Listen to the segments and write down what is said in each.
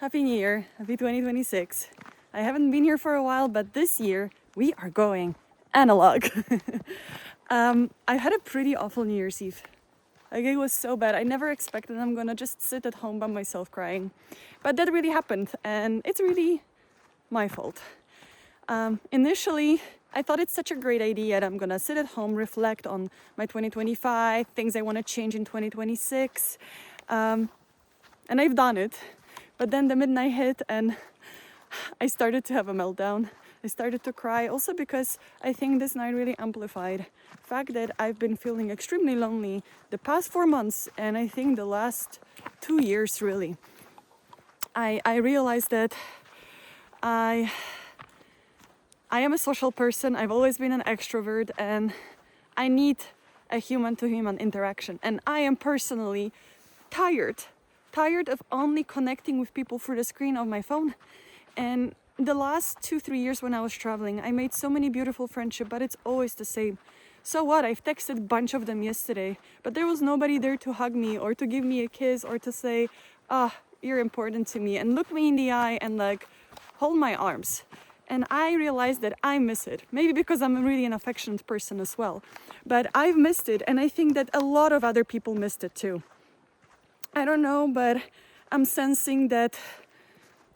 Happy New Year, happy 2026. I haven't been here for a while, but this year we are going analog. I had a pretty awful New Year's Eve. Like, it was so bad. I never expected I'm gonna just sit at home by myself crying. But that really happened, and it's really my fault. Initially, I thought it's such a great idea that I'm gonna sit at home, reflect on my 2025, things I wanna change in 2026. And I've done it. But then the midnight hit and I started to have a meltdown. I started to cry also because I think this night really amplified the fact that I've been feeling extremely lonely the past 4 months, and I think the last 2 years really. I realized that I am a social person. I've always been an extrovert and I need a human-to-human interaction. And I am personally tired of only connecting with people through the screen of my phone. And the last 2-3 years when I was traveling, I made so many beautiful friendships, but it's always the same. So what? I've texted a bunch of them yesterday, but there was nobody there to hug me or to give me a kiss or to say, you're important to me, and look me in the eye and like hold my arms. And I realized that I miss it. Maybe because I'm really an affectionate person as well. But I've missed it, and I think that a lot of other people missed it too. I don't know, but I'm sensing that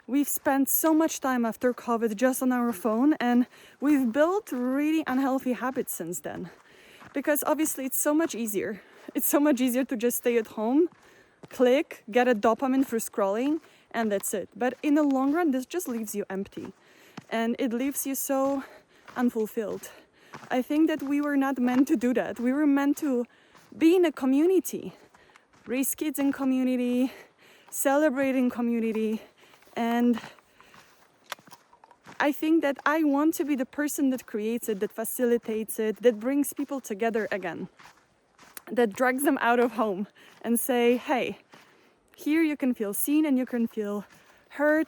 we've spent so much time after COVID just on our phone, and we've built really unhealthy habits since then. Because obviously it's so much easier. It's so much easier to just stay at home, click, get a dopamine through scrolling, and that's it. But in the long run, this just leaves you empty. And it leaves you so unfulfilled. I think that we were not meant to do that. We were meant to be in a community. Raise kids in community, celebrate in community, and I think that I want to be the person that creates it, that facilitates it, that brings people together again, that drags them out of home and say, hey, here you can feel seen and you can feel heard,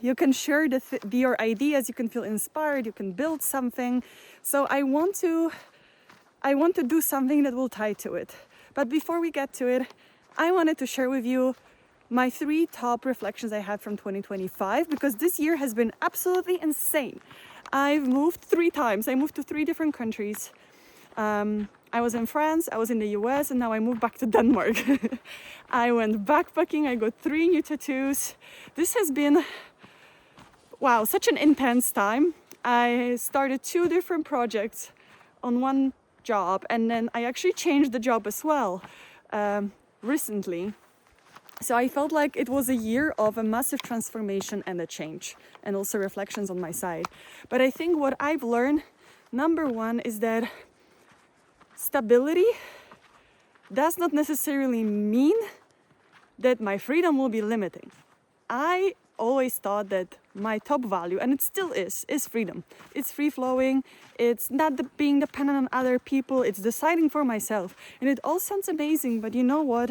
you can share your ideas, you can feel inspired, you can build something. So I want to do something that will tie to it. But before we get to it, I wanted to share with you my 3 top reflections I had from 2025, because this year has been absolutely insane. I've moved 3 times. I moved to 3 different countries. I was in France, I was in the US, and now I moved back to Denmark. I went backpacking, I got 3 new tattoos. This has been, wow, such an intense time. I started 2 different projects on one job, and then I actually changed the job as well recently. So I felt like it was a year of a massive transformation and a change, and also reflections on my side. But I think what I've learned, number 1, is that stability does not necessarily mean that my freedom will be limiting. I always thought that my top value, and it still is freedom. It's free-flowing, it's not being dependent on other people, it's deciding for myself. And it all sounds amazing, but you know what?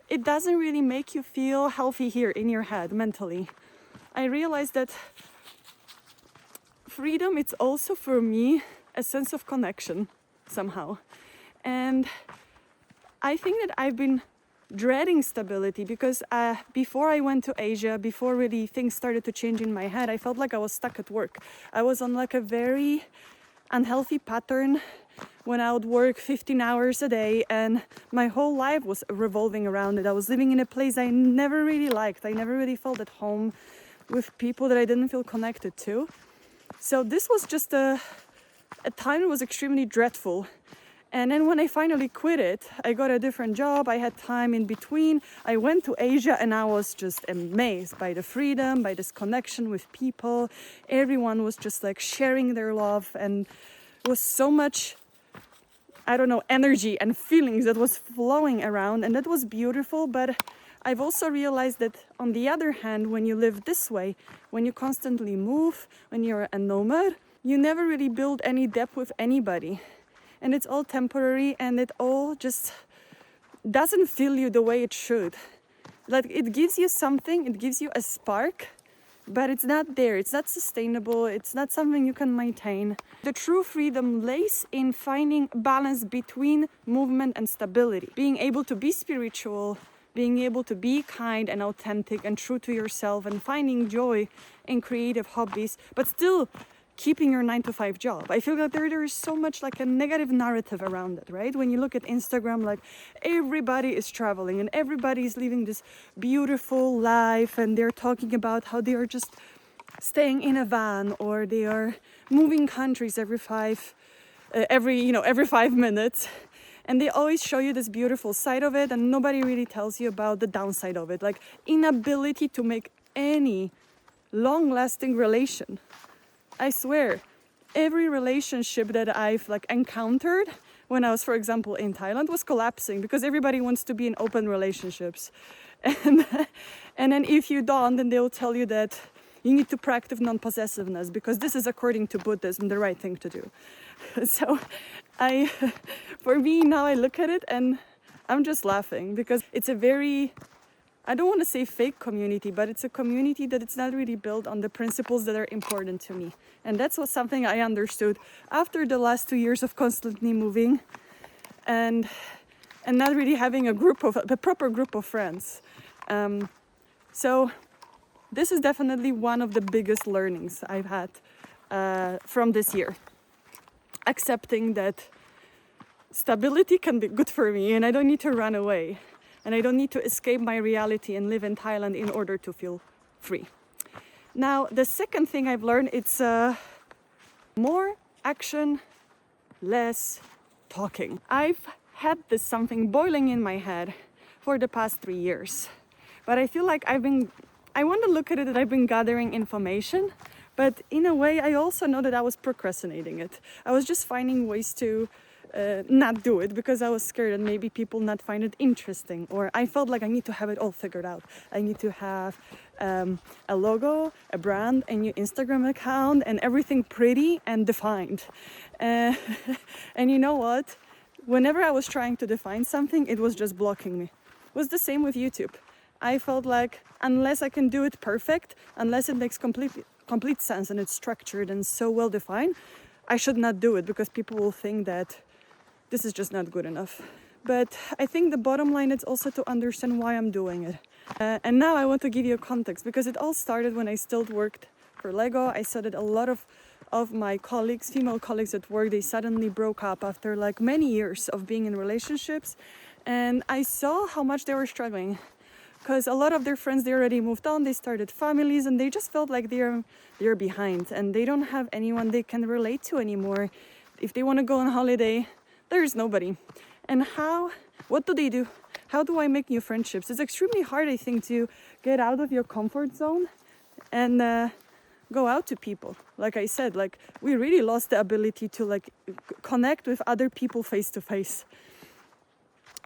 It doesn't really make you feel healthy here in your head, mentally. I realized that freedom, it's also for me a sense of connection somehow. And I think that I've been dreading stability because before I went to Asia, before really things started to change in my head, I felt like I was stuck at work. I was on like a very unhealthy pattern when I would work 15 hours a day, and my whole life was revolving around it. I was living in a place I never really liked. I never really felt at home with people that I didn't feel connected to. So this was just a time that was extremely dreadful. And then when I finally quit it, I got a different job, I had time in between, I went to Asia, and I was just amazed by the freedom, by this connection with people. Everyone was just like sharing their love, and it was so much, I don't know, energy and feelings that was flowing around, and that was beautiful. But I've also realized that on the other hand, when you live this way, when you constantly move, when you're a nomad, you never really build any depth with anybody. And it's all temporary, and it all just doesn't fill you the way it should. Like, it gives you something, it gives you a spark, but it's not there, it's not sustainable, it's not something you can maintain. The true freedom lays in finding balance between movement and stability. Being able to be spiritual, being able to be kind and authentic and true to yourself and finding joy in creative hobbies, but still keeping your 9-to-5 job. I feel like there is so much like a negative narrative around it, right? When you look at Instagram, like everybody is traveling and everybody is living this beautiful life, and they're talking about how they are just staying in a van, or they are moving countries every 5 minutes, and they always show you this beautiful side of it, and nobody really tells you about the downside of it, like inability to make any long-lasting relation. I swear, every relationship that I've like encountered when I was, for example, in Thailand was collapsing because everybody wants to be in open relationships. And then if you don't, then they'll tell you that you need to practice non-possessiveness because this is, according to Buddhism, the right thing to do. So for me now, I look at it and I'm just laughing because it's a very, I don't want to say fake community, but it's a community that it's not really built on the principles that are important to me. And that's something I understood after the last 2 years of constantly moving and not really having a proper group of friends. So this is definitely one of the biggest learnings I've had from this year. Accepting that stability can be good for me and I don't need to run away. And I don't need to escape my reality and live in Thailand in order to feel free. Now, the second thing I've learned, it's more action, less talking. I've had this something boiling in my head for the past 3 years. But I feel like I want to look at it that I've been gathering information. But in a way, I also know that I was procrastinating it. I was just finding ways to not do it because I was scared that maybe people not find it interesting, or I felt like I need to have it all figured out. I need to have a logo, a brand, a new Instagram account, and everything pretty and defined. And you know what? Whenever I was trying to define something, it was just blocking me. It was the same with YouTube. I felt like unless I can do it perfect, unless it makes complete sense and it's structured and so well defined, I should not do it because people will think that this is just not good enough. But I think the bottom line is also to understand why I'm doing it. And now I want to give you a context because it all started when I still worked for Lego. I saw that a lot of my colleagues, female colleagues at work, they suddenly broke up after like many years of being in relationships. And I saw how much they were struggling because a lot of their friends, they already moved on, they started families, and they just felt like they're behind and they don't have anyone they can relate to anymore. If they want to go on holiday, there's nobody. And what do? How do I make new friendships? It's extremely hard, I think, to get out of your comfort zone and go out to people. Like I said, like we really lost the ability to like connect with other people face to face.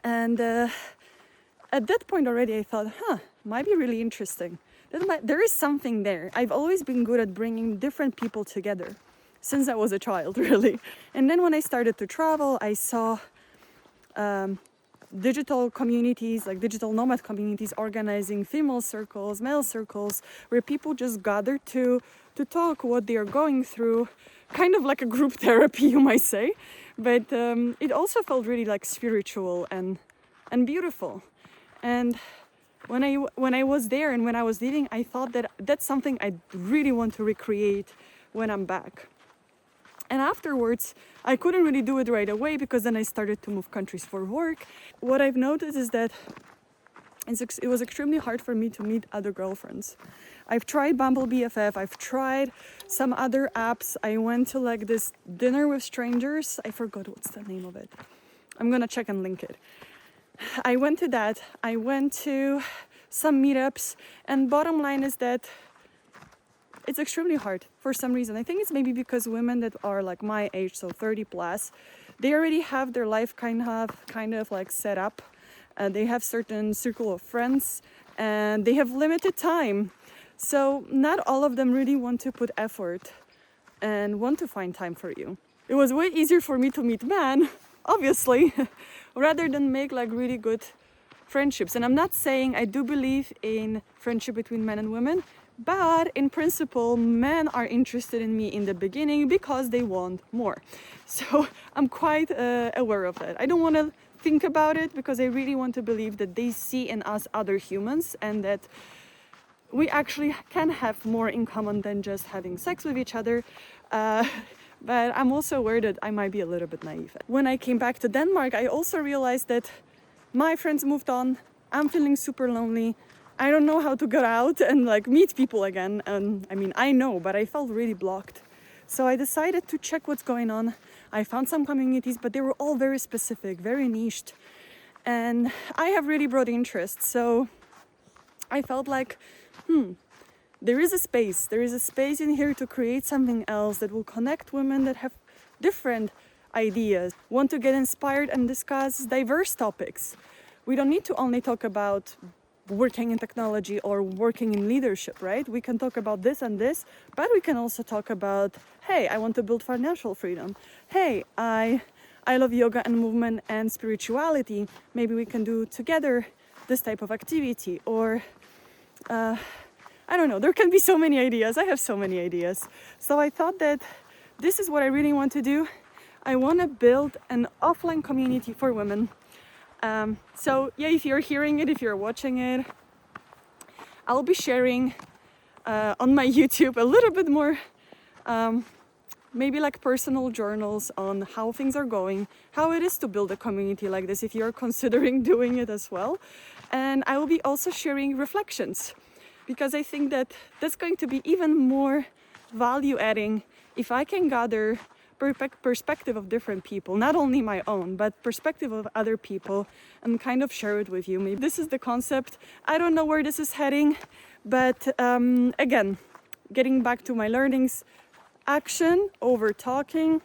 And at that point already, I thought, might be really interesting. There is something there. I've always been good at bringing different people together since I was a child, really. And then when I started to travel, I saw digital communities, like digital nomad communities, organizing female circles, male circles, where people just gather to talk what they are going through, kind of like a group therapy, you might say. But it also felt really like spiritual and beautiful. And when I was there and when I was leaving, I thought that that's something I really want to recreate when I'm back. And afterwards, I couldn't really do it right away because then I started to move countries for work. What I've noticed is that it was extremely hard for me to meet other girlfriends. I've tried Bumble BFF, I've tried some other apps. I went to like this dinner with strangers. I forgot what's the name of it. I'm gonna check and link it. I went to that. I went to some meetups, and bottom line is that it's extremely hard for some reason. I think it's maybe because women that are like my age, so 30 plus, they already have their life kind of like set up. They have certain circle of friends and they have limited time. So not all of them really want to put effort and want to find time for you. It was way easier for me to meet men, obviously, rather than make like really good friendships. And I'm not saying I do believe in friendship between men and women, but in principle, men are interested in me in the beginning because they want more. So I'm quite aware of that. I don't want to think about it, because I really want to believe that they see in us other humans, and that we actually can have more in common than just having sex with each other. But I'm also aware that I might be a little bit naive. When I came back to Denmark, I also realized that my friends moved on. I'm feeling super lonely. I don't know how to get out and like meet people again. And I mean, I know, but I felt really blocked. So I decided to check what's going on. I found some communities, but they were all very specific, very niched. And I have really broad interests. So I felt like, there is a space in here to create something else that will connect women that have different ideas, want to get inspired and discuss diverse topics. We don't need to only talk about working in technology or working in leadership, right? We can talk about this and this, but we can also talk about, hey, I want to build financial freedom. Hey, I love yoga and movement and spirituality. Maybe we can do together this type of activity. Or I don't know, there can be so many ideas. I have so many ideas. So I thought that this is what I really want to do. I want to build an offline community for women. So yeah, if you're hearing it, if you're watching it, I'll be sharing on my YouTube a little bit more, maybe like personal journals on how things are going, how it is to build a community like this if you're considering doing it as well. And I will be also sharing reflections, because I think that that's going to be even more value adding if I can gather perspective of different people, not only my own, but perspective of other people, and kind of share it with you. Maybe this is the concept. I don't know where this is heading, but again, getting back to my learnings, action over talking,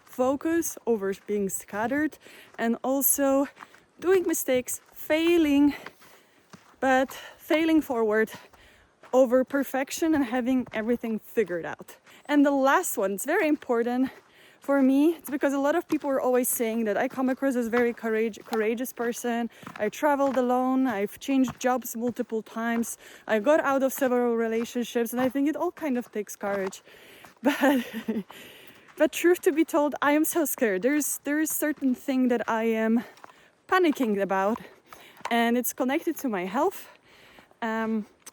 focus over being scattered, and also doing mistakes, failing, but failing forward over perfection and having everything figured out. And the last one, it's very important for me. It's because a lot of people are always saying that I come across as a very courageous person. I traveled alone. I've changed jobs multiple times. I got out of several relationships, and I think it all kind of takes courage. But truth to be told, I am so scared. There is certain thing that I am panicking about, and it's connected to my health.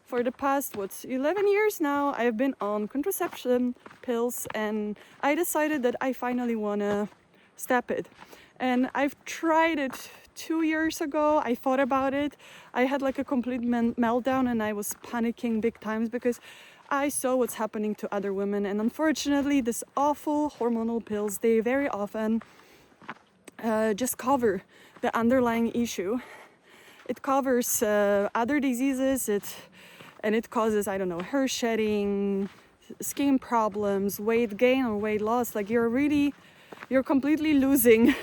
For the past 11 years now, I've been on contraception pills, and I decided that I finally want to stop it. And I've tried it 2 years ago. I thought about it. I had like a complete meltdown, and I was panicking big times because I saw what's happening to other women. And unfortunately, these awful hormonal pills, they very often just cover the underlying issue. It covers other diseases, and it causes, I don't know, hair shedding, skin problems, weight gain or weight loss. Like you're completely losing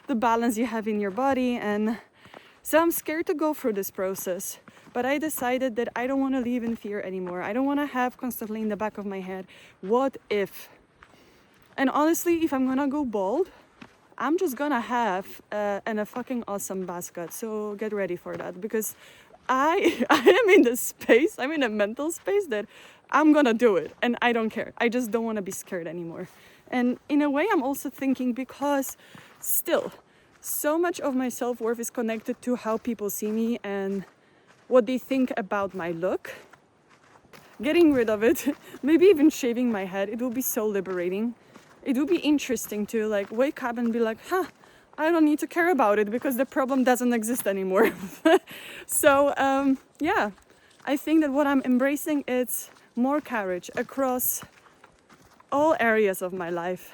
the balance you have in your body. And so I'm scared to go through this process. But I decided that I don't want to live in fear anymore. I don't want to have constantly in the back of my head, what if? And honestly, if I'm gonna go bald, I'm just gonna have a fucking awesome basket. So get ready for that, because I am in the space, I'm in a mental space that I'm gonna do it, and I don't care. I just don't want to be scared anymore. And in a way, I'm also thinking, because still so much of my self-worth is connected to how people see me and what they think about my look. Getting rid of it, maybe even shaving my head, it will be so liberating. It would be interesting to like wake up and be like, I don't need to care about it because the problem doesn't exist anymore. So yeah, I think that what I'm embracing is more courage across all areas of my life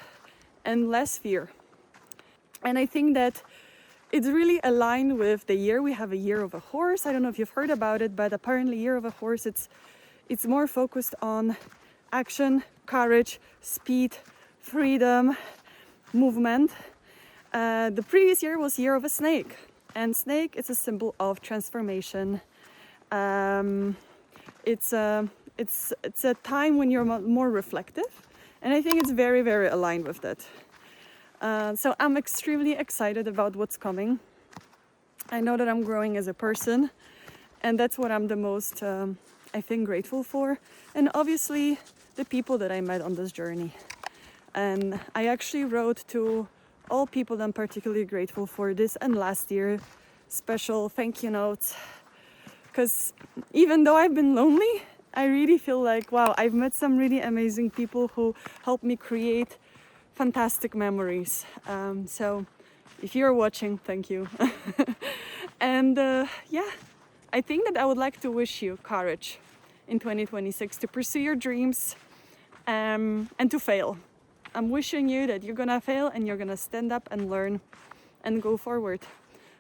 and less fear. And I think that it's really aligned with the year. We have a year of a horse. I don't know if you've heard about it, but apparently year of a horse, it's more focused on action, courage, speed, freedom, movement. The previous year was year of a snake, and snake is a symbol of transformation. It's a time when you're more reflective, and I think it's very, very aligned with that. So I'm extremely excited about what's coming. I know that I'm growing as a person, and that's what I'm the most, I think, grateful for. And obviously the people that I met on this journey. And I actually wrote to all people I'm particularly grateful for this and last year. Special thank you notes. Because even though I've been lonely, I really feel like, wow, I've met some really amazing people who helped me create fantastic memories. So if you're watching, thank you. And yeah, I think that I would like to wish you courage in 2026 to pursue your dreams and to fail. I'm wishing you that you're gonna fail and you're gonna stand up and learn and go forward,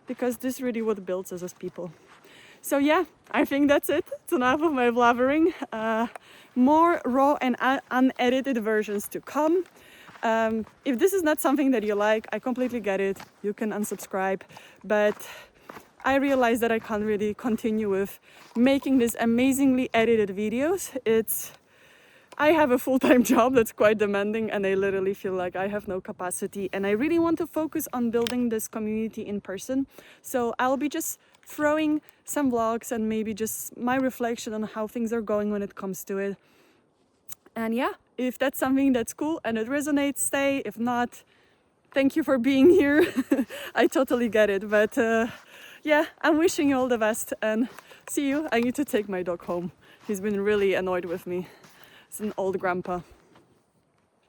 because this is really what builds us as people. So yeah, I think that's it. It's enough of my blabbering. More raw and unedited versions to come. If this is not something that you like, I completely get it. You can unsubscribe. But I realize that I can't really continue with making these amazingly edited videos. I have a full-time job that's quite demanding, and I literally feel like I have no capacity, and I really want to focus on building this community in person. So I'll be just throwing some vlogs and maybe just my reflection on how things are going when it comes to it. And yeah, if that's something that's cool and it resonates, stay. If not, thank you for being here. I totally get it. But yeah, I'm wishing you all the best and see you. I need to take my dog home. He's been really annoyed with me. It's an old grandpa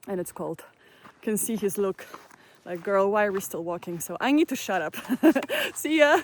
and it's cold. You can see his look like, girl, why are we still walking? So I need to shut up. See ya.